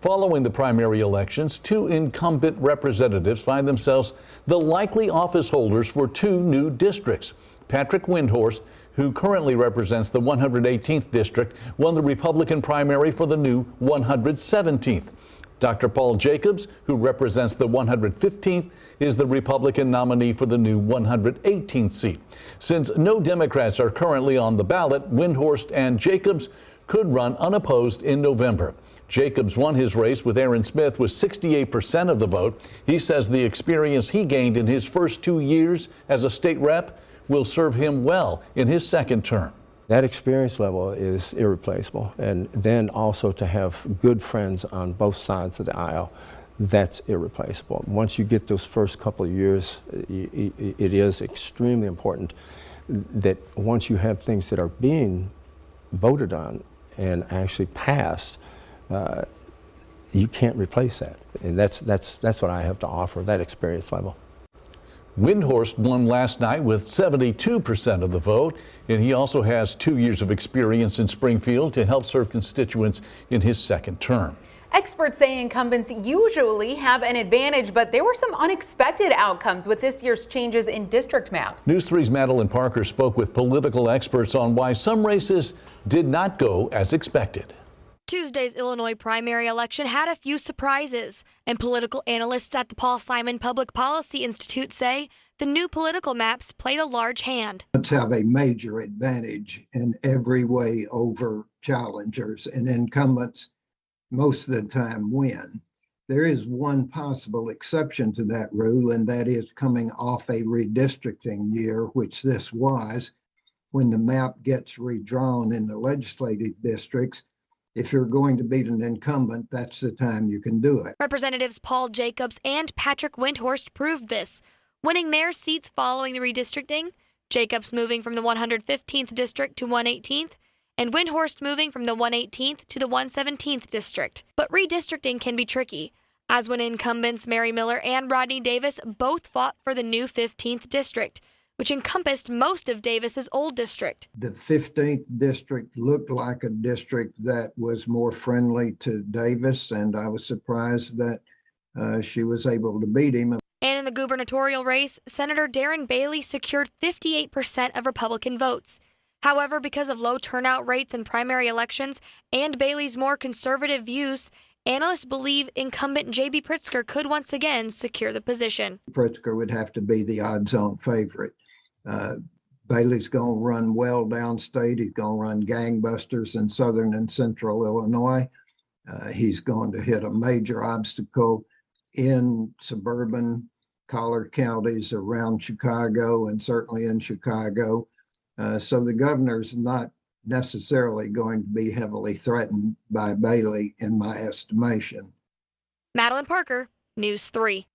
Following the primary elections, two incumbent representatives find themselves the likely office holders for two new districts. Patrick Windhorst, who currently represents the 118th district, won the Republican primary for the new 117th. Dr. Paul Jacobs, who represents the 115th, is the Republican nominee for the new 118th seat. Since no Democrats are currently on the ballot, Windhorst and Jacobs could run unopposed in November. Jacobs won his race with Aaron Smith with 68% of the vote. He says the experience he gained in his first 2 years as a state rep will serve him well in his second term. That experience level is irreplaceable. And then also to have good friends on both sides of the aisle, that's irreplaceable. Once you get those first couple of years, it is extremely important that once you have things that are being voted on and actually passed, you can't replace that. And that's what I have to offer, that experience level. Windhorst won last night with 72% of the vote, and he also has 2 years of experience in Springfield to help serve constituents in his second term. Experts say incumbents usually have an advantage, but there were some unexpected outcomes with this year's changes in district maps. News 3's Madeline Parker spoke with political experts on why some races did not go as expected. Tuesday's Illinois primary election had a few surprises, and political analysts at the Paul Simon Public Policy Institute say the new political maps played a large hand. Let's have a major advantage in every way over challengers, and incumbents most of the time win. There is one possible exception to that rule, and that is coming off a redistricting year, which this was, when the map gets redrawn in the legislative districts. If you're going to beat an incumbent, that's the time you can do it. Representatives Paul Jacobs and Patrick Windhorst proved this, winning their seats following the redistricting, Jacobs moving from the 115th district to 118th, and Windhorst moving from the 118th to the 117th district. But redistricting can be tricky, as when incumbents Mary Miller and Rodney Davis both fought for the new 15th district, which encompassed most of Davis's old district. The 15th district looked like a district that was more friendly to Davis, and I was surprised that she was able to beat him. And in the gubernatorial race, Senator Darren Bailey secured 58% of Republican votes. However, because of low turnout rates in primary elections and Bailey's more conservative views, analysts believe incumbent J.B. Pritzker could once again secure the position. Pritzker would have to be the odds-on favorite. Bailey's going to run well downstate. He's going to run gangbusters in southern and central Illinois. He's going to hit a major obstacle in suburban collar counties around Chicago and certainly in Chicago. So the governor's not necessarily going to be heavily threatened by Bailey, in my estimation. Madeline Parker, News 3.